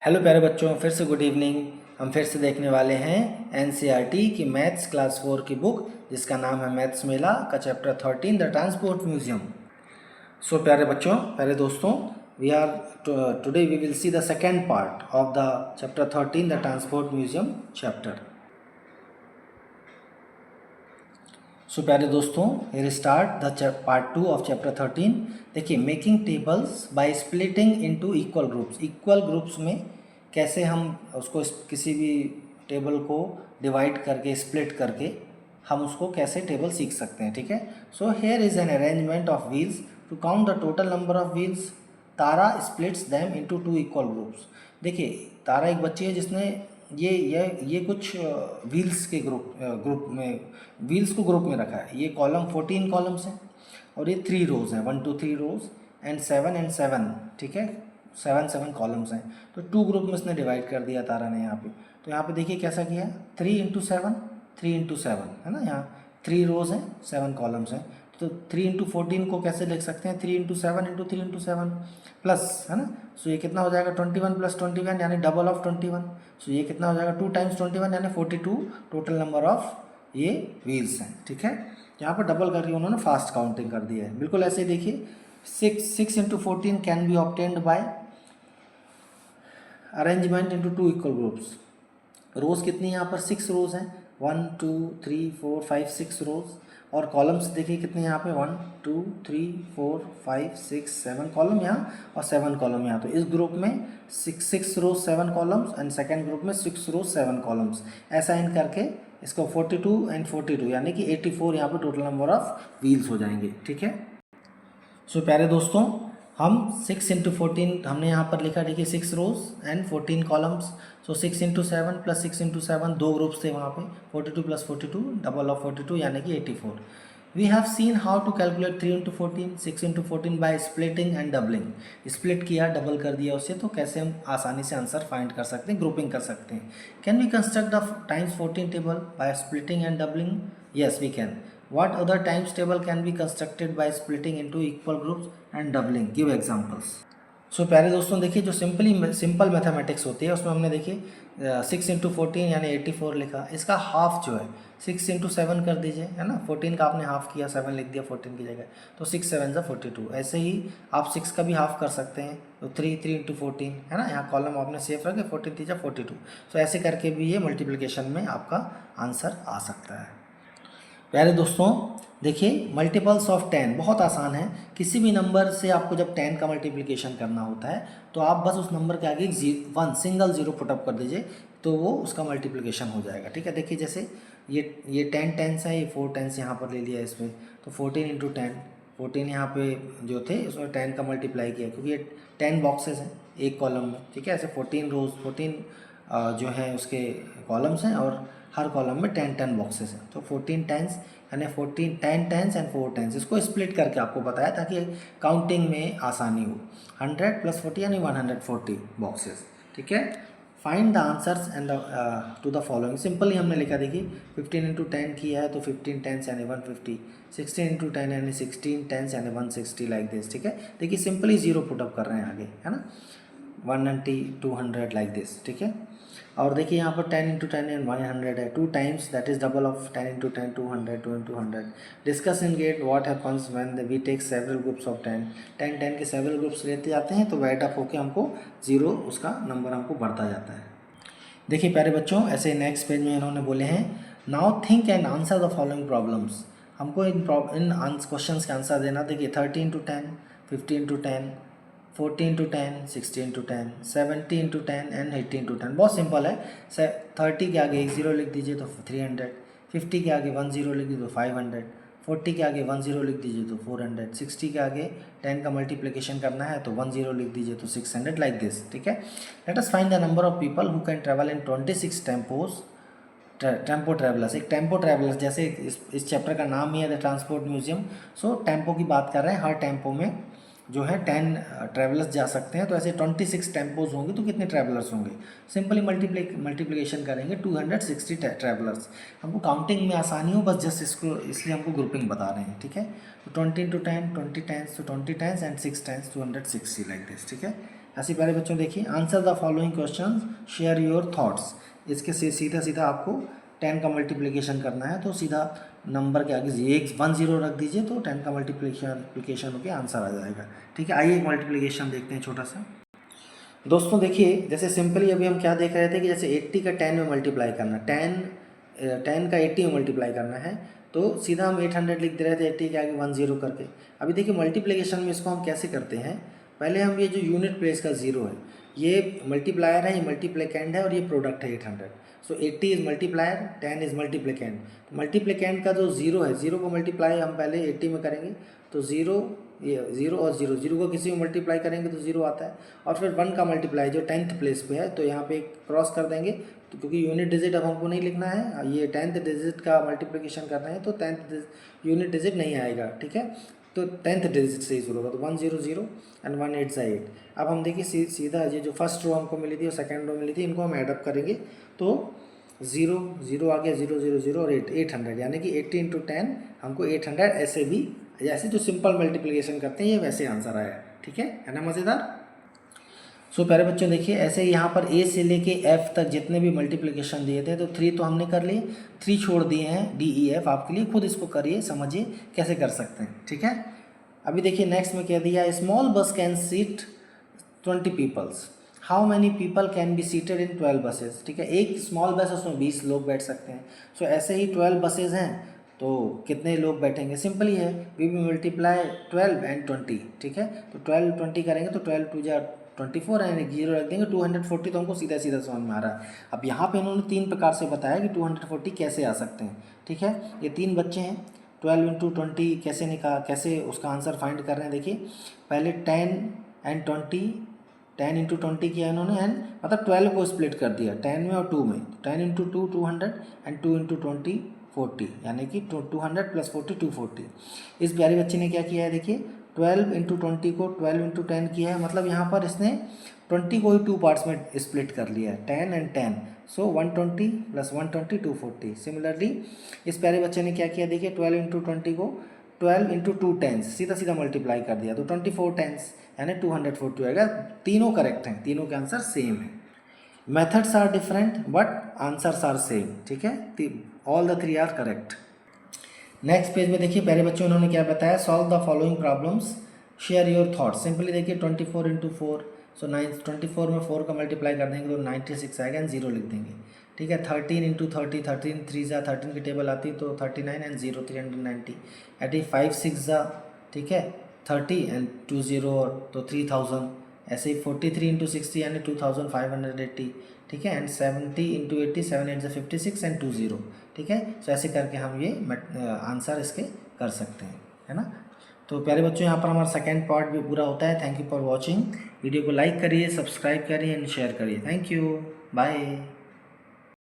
Hello प्यारे बच्चों, फिर से गुड इवनिंग। हम फिर से देखने वाले हैं एनसीईआरटी की मैथ्स क्लास 4 की बुक जिसका नाम है मैथ्स मेला का chapter 13 the transport museum. So प्यारे बच्चों, प्यारे दोस्तों, we are today we will see the second part of the chapter 13 the transport museum chapter. So प्यारे दोस्तों, here start the part 2 of chapter 13। देखिए, making tables by splitting into equal groups. Equal groups में कैसे हम उसको किसी भी table को डिवाइड करके स्प्लिट करके हम उसको कैसे टेबल सीख सकते हैं। ठीक है। So here is an arrangement of wheels to count the total number of wheels. Tara splits them into two equal groups. देखिए, तारा एक बच्ची है जिसने ये कुछ व्हील्स के ग्रुप में व्हील्स को ग्रुप में रखा है। ये कॉलम 14 कॉलम्स हैं और ये 3 रोज़ हैं, 1 2 3 रोज़ एंड 7 ठीक है। 7 कॉलम्स हैं, तो 2 ग्रुप में इसने डिवाइड कर दिया तारा ने यहाँ पे। तो यहाँ पे देखिए कैसा किया है, 3 इंटू 7 3 इंटू 7 है ना। यहाँ 3 रोज़ हैं, 7 कॉलम्स हैं। तो 3 इंटू 14 को कैसे लिख सकते हैं, 3 इंटू 7 इंटू 3 इंटू 7 प्लस, है ना। सो ये कितना हो जाएगा, 21 प्लस 21 यानी डबल ऑफ 21। सो ये कितना हो जाएगा, 2 टाइम्स 21 यानी 42 टोटल नंबर ऑफ ये व्हील्स हैं। ठीक है। यहाँ पर डबल करके उन्होंने फास्ट काउंटिंग कर दिया है। बिल्कुल ऐसे ही देखिए, 6 into 14 can be obtained by arrangement into 2 equal groups. Rows कितनी यहाँ पर 6 रोज़ हैं, 1 2 3 4 5 6 रोज़। और कॉलम्स देखिए कितने यहाँ पे, 1 2 3 4 5 6 7 कॉलम यहाँ और 7 कॉलम यहाँ। तो इस ग्रुप में 6 रोज 7 कॉलम्स एंड सेकेंड ग्रुप में 6 रोज 7 कॉलम्स। ऐसा इन करके इसको 42 एंड 42 यानी कि 84 यहाँ पे टोटल नंबर ऑफ व्हील्स हो जाएंगे। ठीक है। सो प्यारे दोस्तों, हम 6 इंटू 14 हमने यहाँ पर लिखा, देखिए 6 rows and 14 columns. So 6 into 7 plus 6 into 7 2 groups थे वहाँ पे, 42 प्लस 42 डबल ऑफ 42 यानी कि 84। We have seen how to calculate 3 into 14 6 into 14 by splitting and doubling. Split किया, डबल कर दिया उससे, तो कैसे हम आसानी से आंसर फाइंड कर सकते हैं, ग्रुपिंग कर सकते हैं। Can we construct the times 14 table by splitting and doubling? Yes we can. What other times table can be constructed by splitting into equal groups and doubling? Give examples. सो प्यारे दोस्तों, देखिए जो सिंपल मैथमेटिक्स होती है उसमें हमने देखिए 6 into 14 यानी 84 लिखा। इसका हाफ जो है 6 इंटू 7 कर दीजिए, है ना। 14 का आपने हाफ किया, 7 लिख दिया 14 की जगह, तो 6 7 सा 42। ऐसे ही आप 6 का भी हाफ कर सकते हैं, तो 3 इंटू 14 है ना। यहाँ कॉलम आपने सेफ रखे, 14 3 42। तो ऐसे करके भी ये मल्टीप्लिकेशन में आपका आंसर आ सकता है। प्यारे दोस्तों, देखिए मल्टीपल्स ऑफ 10 बहुत आसान है। किसी भी नंबर से आपको जब 10 का मल्टीप्लिकेशन करना होता है तो आप बस उस नंबर के आगे 1 सिंगल जीरो पुटअप कर दीजिए, तो वो उसका मल्टीप्लिकेशन हो जाएगा। ठीक है। देखिए जैसे ये 10 टेंस है, ये 4 टेंस यहाँ पर ले लिया इसमें, तो 14 इंटू 10, 14 यहाँ पे जो थे उसमें 10 का मल्टीप्लाई किया, क्योंकि ये 10 बॉक्सेस हैं एक कॉलम में। ठीक है। ऐसे 14 रोज 14 जो है उसके कॉलम्स हैं और हर कॉलम में 10 बॉक्सेस हैं। तो 14 टेंस यानी 10 टेंस एंड 4 टेंस, इसको स्प्लिट करके आपको बताया ताकि काउंटिंग में आसानी हो। 100 प्लस 40 यानी 140 बॉक्सेस। ठीक है। Find the answers and to the following. Simply हमने लिखा, देखिए 15 इंटू 10 किया है तो 15 टेंस यानी 150, 16 इंटू 10 यानी 16 टेंस यानी 160 लाइक दिस। ठीक है। देखिए सिंपली जीरो पुटअप कर रहे हैं आगे, है ना। 190 200 लाइक दिस। ठीक है। और देखिए यहाँ पर 10 इंटू 10 एंड 100 है, 2 times that is double of 10 into 10 200 2 into 100। Discuss in get what happens when we take several groups of 10 10 के सेवरल ग्रुप्स लेते जाते हैं तो एड अप होकर हमको जीरो उसका नंबर हमको बढ़ता जाता है। देखिए प्यारे बच्चों, ऐसे नेक्स्ट पेज में इन्होंने बोले हैं, now think and answer the following problems. हमको इन क्वेश्चंस के आंसर देना। देखिए 30 into 10 50 into 10 40 into 10 60 into 10 70 into 10 and 80 into 10। बहुत सिंपल है। 30 के आगे एक जीरो लिख दीजिए तो 300, 50 के आगे 1 जीरो लिख दीजिए तो 500, 40 के आगे 1 जीरो लिख दीजिए तो 400, 60 के आगे 10 का मल्टीप्लिकेशन करना है तो 1 जीरो लिख दीजिए तो 600 लाइक दिस। ठीक है। Let us find the number of people who can travel in 26 tempos. Tempo travellers, एक टेम्पो ट्रैवलर्स, जैसे इस चैप्टर का नाम ही है the transport museum. So tempo की बात कर रहे हैं, हर टेम्पो में जो है 10 ट्रैवलर्स जा सकते हैं। तो ऐसे 26 टेम्पोज होंगे तो कितने ट्रैवलर्स होंगे, सिंपली मल्टीप्लिकेशन करेंगे 260 ट्रैवलर्स। हमको काउंटिंग में आसानी हो, बस जस्ट इसको इसलिए हमको ग्रुपिंग बता रहे हैं। ठीक है। तो 20 इंटू 10 20 टेंस तो 20 tens and 6 tens 260 like this. ठीक है। ऐसे प्यारे बच्चों देखिए, answer the following question, share your thoughts. इसके से सीधा सीधा आपको 10 का मल्टीप्लिकेशन करना है, तो सीधा नंबर के आगे 10 रख दीजिए, तो 10 का मल्टीप्लिकेशन होकर आंसर आ जाएगा। ठीक है, आइए एक मल्टीप्लिकेशन देखते हैं छोटा सा। दोस्तों देखिए, जैसे सिंपली अभी हम क्या देख रहे थे कि जैसे 80 का 10 में मल्टीप्लाई करना, 10 का 80 में मल्टीप्लाई करना है, तो सीधा हम 800 लिख दे रहे थे 80 के आगे 10 करके। अभी देखिए मल्टीप्लिकेशन में इसको हम कैसे करते हैं, पहले हम ये जो यूनिट प्लेस का 0 है, ये मल्टीप्लायर है, ये मल्टीप्लिकेंड है और ये प्रोडक्ट है 800। सो 80 इज़ मल्टीप्लायर, 10 इज़ मल्टीप्लिकेंड। मल्टीप्लिकेंड का जो 0 है, 0 को मल्टीप्लाई हम पहले 80 में करेंगे, तो 0, ये 0 और 0 को किसी में मल्टीप्लाई करेंगे तो 0 आता है। और फिर 1 का मल्टीप्लाई जो 10th प्लेस पे है, तो यहाँ पे क्रॉस कर देंगे, तो क्योंकि यूनिट डिजिट अब हमको नहीं लिखना है, ये 10th डिजिट का मल्टीप्लिकेशन कर रहे हैं, तो 10th यूनिट डिजिट नहीं आएगा। ठीक है, तो 10th डिजिट से ही शुरू होगा, तो 100 एंड 1 8 सा 8। अब हम देखिए सीधा ये जो फर्स्ट रो हमको मिली थी और सेकेंड रो मिली थी, इनको हम एडअप करेंगे, तो 0 0 आ गया, 0 0 0 और 8 800, यानी कि 80 × 10 हमको 800, ऐसे भी जैसे जो सिंपल मल्टीप्लिकेशन करते हैं ये वैसे आंसर आया। ठीक है ना मज़ेदार। सो प्यारे बच्चों देखिए, ऐसे यहाँ पर ए से लेके एफ तक जितने भी मल्टीप्लिकेशन दिए थे, तो 3 तो हमने कर लिए, 3 छोड़ दिए हैं डी ई एफ आपके लिए, खुद इसको करिए, समझिए कैसे कर सकते हैं। ठीक है, अभी देखिए नेक्स्ट में क्या दिया, small bus can seat 20 peoples, how many people can be seated in 12 buses. ठीक है, एक स्मॉल बस उसमें 20 लोग बैठ सकते हैं। सो ऐसे ही 12 बसेज हैं, तो कितने लोग बैठेंगे, सिंपल ही है, वी विल मल्टीप्लाई 12 एंड 20। ठीक है, तो 12 20 करेंगे तो 12 2 जा 24 एंड 0 रख देंगे, 240, तो हमको सीधा सीधा समझ में आ रहा है। अब यहाँ पे इन्होंने 3 प्रकार से बताया कि 240 कैसे आ सकते हैं। ठीक है, ये 3 बच्चे हैं, 12 × 20 कैसे उसका आंसर फाइंड कर रहे हैं। देखिए पहले 10 एंड 20, 10 × 20 किया इन्होंने, एंड मतलब 12 को स्प्लिट कर दिया 10 में और 2 में, 10 × 2 200 एंड 2 × 20 40, यानी कि 200 + 40 240। इस प्यारे बच्चे ने क्या किया है, देखिए 12 × 20 को 12 × 10 किया है, मतलब यहाँ पर इसने 20 को ही 2 पार्ट्स में स्प्लिट कर लिया है, 10 एंड 10। सो 120 + 120 240। सिमिलरली इस प्यारे बच्चे ने क्या किया, देखिए 12 × 20 को 12 × 2 10 सीधा सीधा मल्टीप्लाई कर दिया, तो 24 10 यानी 240 आएगा। तीनों करेक्ट हैं, तीनों के आंसर सेम है। Methods are different but answers are same. ठीक है, all the 3 are correct. Next page में देखिए प्यारे बच्चों इन्होंने क्या बताया, solve the following problems, share your thoughts. Simply देखिए 24 × 4, सो 24 में 4 का मल्टीप्लाई कर देंगे तो 96 आएगा एंड 0 लिख देंगे। ठीक है, 13 × 30, 13 3 ज़ा 13 की टेबल आती तो 39 एंड 0 390, एटी 5 6 ज़ा, ठीक है 30 एंड 2 0 तो 3000। ऐसे ही 43 × 60 यानी 2580। ठीक है, एंड 70 × 80 7 8 56 एंड 2 0। ठीक है, तो ऐसे करके हम ये आंसर इसके कर सकते हैं, है ना। तो प्यारे बच्चों यहाँ पर हमारा सेकेंड पार्ट भी पूरा होता है। Thank you for watching. Video को लाइक करिए, सब्सक्राइब करिए एंड शेयर करिए। Thank you, bye.